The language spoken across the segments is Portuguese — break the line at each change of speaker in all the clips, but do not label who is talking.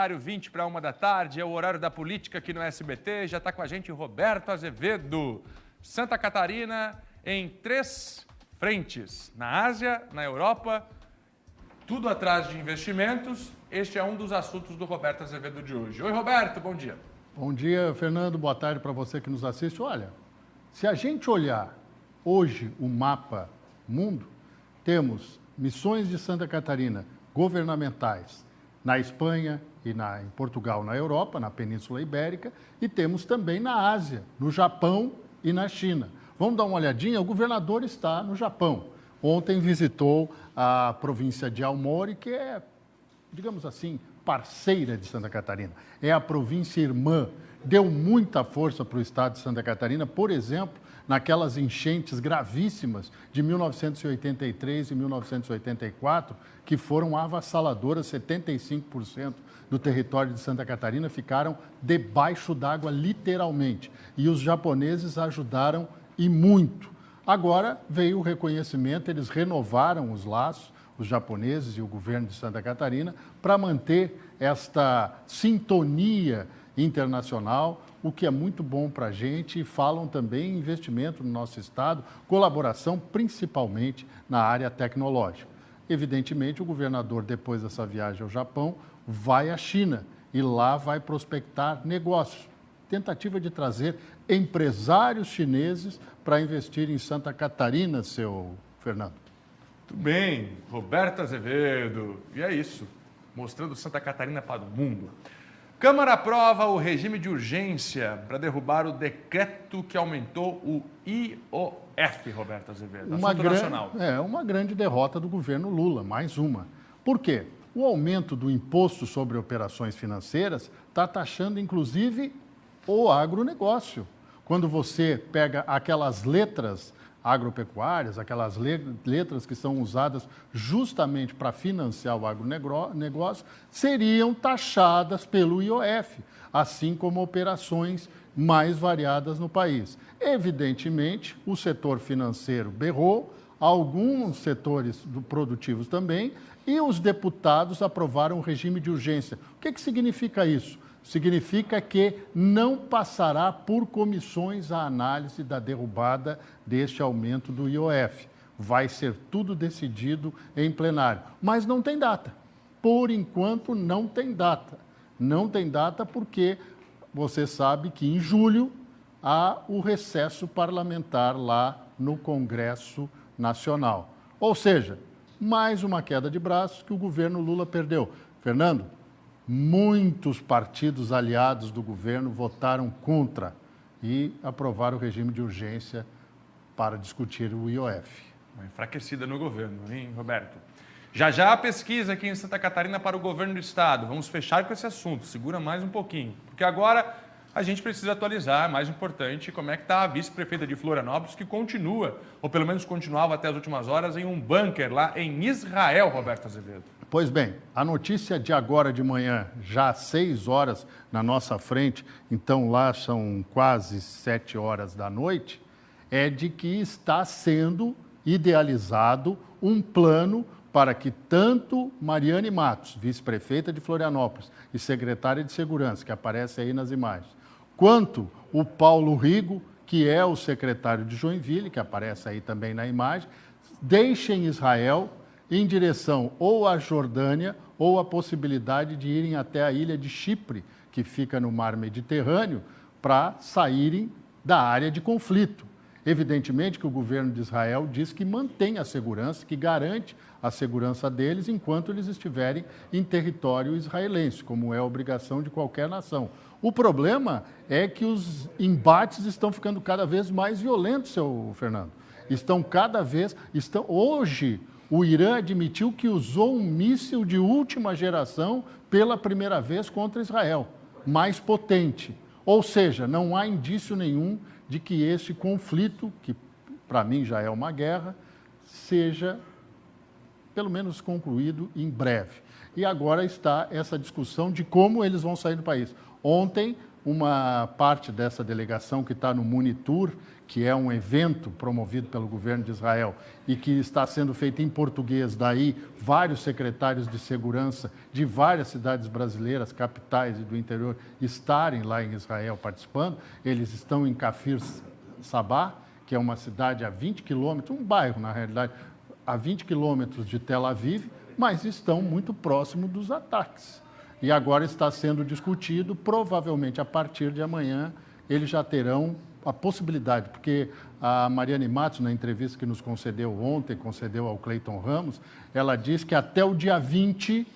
Horário 20 para 1 da tarde, é o horário da política aqui no SBT. Já está com a gente Roberto Azevedo. Santa Catarina em 3 frentes, na Ásia, na Europa, tudo atrás de investimentos. Este é um dos assuntos do Roberto Azevedo de hoje. Oi, Roberto, bom dia.
Bom dia, Fernando. Boa tarde para você que nos assiste. Olha, se a gente olhar hoje o mapa mundo, temos missões de Santa Catarina governamentais na Espanha e em Portugal, na Europa, na Península Ibérica, e temos também na Ásia, no Japão e na China. Vamos dar uma olhadinha? O governador está no Japão. Ontem visitou a província de Aomori, que é, digamos assim, parceira de Santa Catarina. É a província irmã. Deu muita força para o estado de Santa Catarina, por exemplo, naquelas enchentes gravíssimas de 1983 e 1984, que foram avassaladoras. 75% do território de Santa Catarina ficaram debaixo d'água, literalmente. E os japoneses ajudaram e muito. Agora veio o reconhecimento, eles renovaram os laços, os japoneses e o governo de Santa Catarina, para manter esta sintonia internacional, o que é muito bom para a gente. E falam também em investimento no nosso estado, colaboração principalmente na área tecnológica. Evidentemente, o governador, depois dessa viagem ao Japão, vai à China e lá vai prospectar negócios. Tentativa de trazer empresários chineses para investir em Santa Catarina, seu Fernando.
Tudo bem, Roberto Azevedo. E é isso, mostrando Santa Catarina para o mundo. Câmara aprova o regime de urgência para derrubar o decreto que aumentou o IOF, Roberto Azevedo, assunto nacional.
Uma grande derrota do governo Lula, mais uma. Por quê? O aumento do imposto sobre operações financeiras está taxando, inclusive, o agronegócio. Quando você pega aquelas letras agropecuárias, aquelas letras que são usadas justamente para financiar o agronegócio, seriam taxadas pelo IOF, assim como operações mais variadas no país. Evidentemente, o setor financeiro berrou, alguns setores produtivos também, e os deputados aprovaram o regime de urgência. O que significa isso? Significa que não passará por comissões a análise da derrubada deste aumento do IOF. Vai ser tudo decidido em plenário. Mas não tem data. Por enquanto, não tem data. Não tem data porque você sabe que em julho há o recesso parlamentar lá no Congresso Nacional. Ou seja, mais uma queda de braços que o governo Lula perdeu. Fernando, muitos partidos aliados do governo votaram contra e aprovaram o regime de urgência para discutir o IOF.
Uma enfraquecida no governo, hein, Roberto? Já a pesquisa aqui em Santa Catarina para o governo do estado. Vamos fechar com esse assunto, segura mais um pouquinho, porque agora a gente precisa atualizar, mais importante, como é que está a vice-prefeita de Florianópolis, que continua, ou pelo menos continuava até as últimas horas, em um bunker lá em Israel, Roberto Azevedo.
Pois bem, a notícia de agora de manhã, já às 6 horas na nossa frente, então lá são quase 7 horas da noite, é de que está sendo idealizado um plano para que tanto Mariane Matos, vice-prefeita de Florianópolis e secretária de Segurança, que aparece aí nas imagens, quanto o Paulo Rigo, que é o secretário de Joinville, que aparece aí também na imagem, deixem Israel em direção ou à Jordânia ou a possibilidade de irem até a ilha de Chipre, que fica no mar Mediterrâneo, para saírem da área de conflito. Evidentemente que o governo de Israel diz que mantém a segurança, que garante a segurança deles enquanto eles estiverem em território israelense, como é a obrigação de qualquer nação. O problema é que os embates estão ficando cada vez mais violentos, seu Fernando. Hoje, o Irã admitiu que usou um míssil de última geração pela primeira vez contra Israel, mais potente. Ou seja, não há indício nenhum de que esse conflito, que para mim já é uma guerra, seja pelo menos concluído em breve. E agora está essa discussão de como eles vão sair do país. Ontem, uma parte dessa delegação que está no Munitur, que é um evento promovido pelo governo de Israel e que está sendo feito em português. Daí, vários secretários de segurança de várias cidades brasileiras, capitais e do interior, estarem lá em Israel participando. Eles estão em Kafir Sabah, que é uma cidade a 20 quilômetros, um bairro, na realidade, a 20 quilômetros de Tel Aviv, mas estão muito próximos dos ataques. E agora está sendo discutido, provavelmente a partir de amanhã, eles já terão a possibilidade, porque a Mariane Matos, na entrevista que nos concedeu ontem, concedeu ao Cleiton Ramos, ela disse que até o dia 20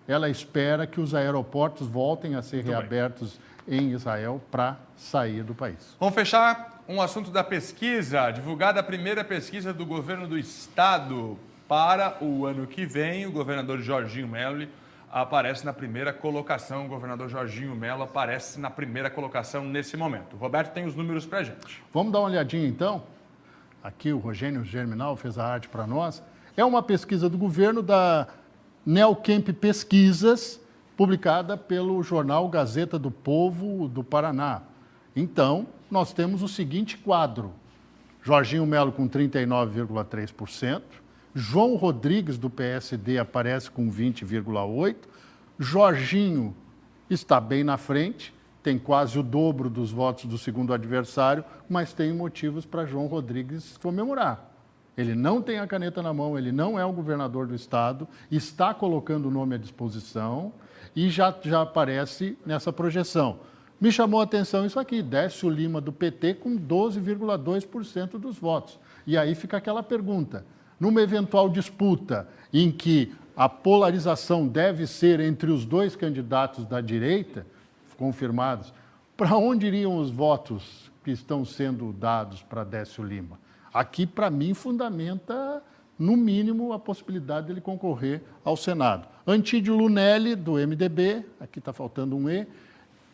ela espera que os aeroportos voltem a ser reabertos em Israel para sair do país.
Vamos fechar um assunto da pesquisa. Divulgada a primeira pesquisa do governo do estado para o ano que vem, o governador Jorginho Melo aparece na primeira colocação. O governador Jorginho Melo aparece na primeira colocação nesse momento. O Roberto tem os números para a gente.
Vamos dar uma olhadinha, então? Aqui o Rogênio Germinal fez a arte para nós. É uma pesquisa do governo da Neocamp Pesquisas, publicada pelo jornal Gazeta do Povo do Paraná. Então, nós temos o seguinte quadro. Jorginho Melo com 39,3%. João Rodrigues, do PSD, aparece com 20,8%. Jorginho está bem na frente, tem quase o dobro dos votos do segundo adversário, mas tem motivos para João Rodrigues comemorar. Ele não tem a caneta na mão, ele não é o governador do estado, está colocando o nome à disposição e já aparece nessa projeção. Me chamou a atenção isso aqui, Décio Lima, do PT, com 12,2% dos votos. E aí fica aquela pergunta. Numa eventual disputa em que a polarização deve ser entre os dois candidatos da direita, confirmados, para onde iriam os votos que estão sendo dados para Décio Lima? Aqui, para mim, fundamenta, no mínimo, a possibilidade dele concorrer ao Senado. Antídio Lunelli, do MDB, aqui está faltando um E,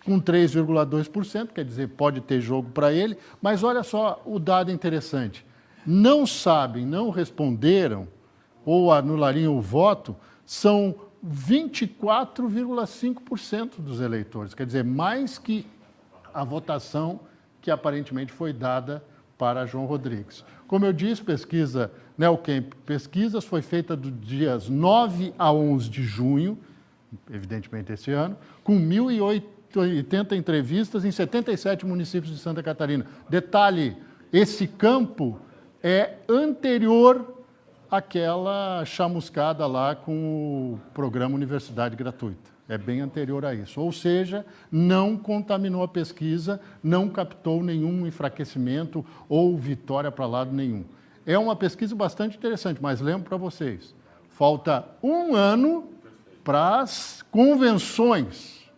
com 3,2%, quer dizer, pode ter jogo para ele, mas olha só o dado interessante. Não sabem, não responderam ou anulariam o voto, são 24,5% dos eleitores. Quer dizer, mais que a votação que aparentemente foi dada para João Rodrigues. Como eu disse, pesquisa Neocamp Pesquisas foi feita dos dias 9 a 11 de junho, evidentemente esse ano, com 1.080 entrevistas em 77 municípios de Santa Catarina. Detalhe, esse campo é anterior àquela chamuscada lá com o programa Universidade Gratuita. É bem anterior a isso. Ou seja, não contaminou a pesquisa, não captou nenhum enfraquecimento ou vitória para lado nenhum. É uma pesquisa bastante interessante, mas lembro para vocês, falta um ano para as convenções.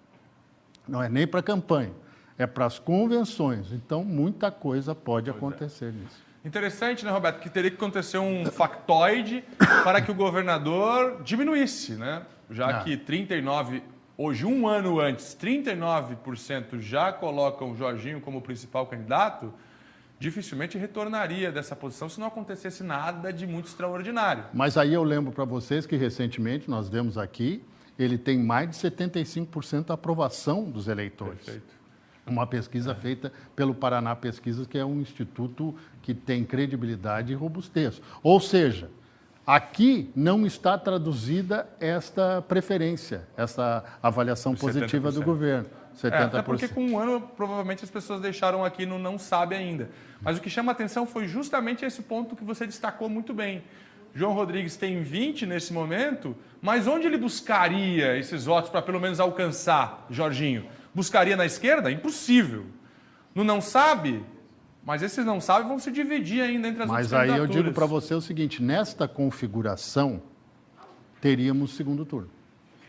Não é nem para a campanha, é para as convenções. Então, muita coisa pode acontecer nisso.
Interessante, né, Roberto? Que teria que acontecer um factoide para que o governador diminuísse, né? Já que 39%, hoje, um ano antes, 39% já colocam o Jorginho como principal candidato, dificilmente retornaria dessa posição se não acontecesse nada de muito extraordinário.
Mas aí eu lembro para vocês que recentemente nós demos aqui, ele tem mais de 75% de aprovação dos eleitores.
Perfeito.
Uma pesquisa feita pelo Paraná Pesquisas, que é um instituto que tem credibilidade e robustez. Ou seja, aqui não está traduzida esta preferência, esta avaliação positiva 70%. Do governo. 70%.
Até porque com um ano, provavelmente as pessoas deixaram aqui no não sabe ainda. Mas o que chama a atenção foi justamente esse ponto que você destacou muito bem. João Rodrigues tem 20 nesse momento, mas onde ele buscaria esses votos para pelo menos alcançar Jorginho? Buscaria na esquerda? Impossível. No não sabe? Mas esses não sabem vão se dividir ainda entre as outras candidaturas.
Mas aí eu digo para você o seguinte, nesta configuração, teríamos segundo turno.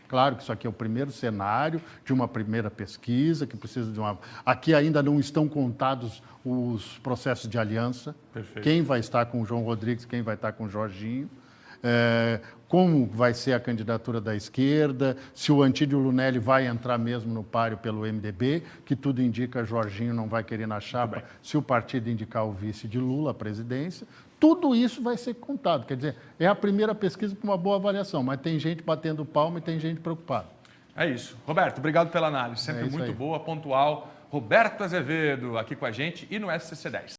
Claro que isso aqui é o primeiro cenário de uma primeira pesquisa, que precisa de uma... Aqui ainda não estão contados os processos de aliança.
Perfeito.
Quem vai estar com o João Rodrigues, quem vai estar com o Jorginho. Como vai ser a candidatura da esquerda, se o Antídio Lunelli vai entrar mesmo no páreo pelo MDB, que tudo indica Jorginho não vai querer na chapa, se o partido indicar o vice de Lula à presidência. Tudo isso vai ser contado. Quer dizer, é a primeira pesquisa com uma boa avaliação, mas tem gente batendo palma e tem gente preocupada.
É isso. Roberto, obrigado pela análise. Sempre
isso
muito
aí.
boa, pontual. Roberto Azevedo aqui com a gente e no SCC 10.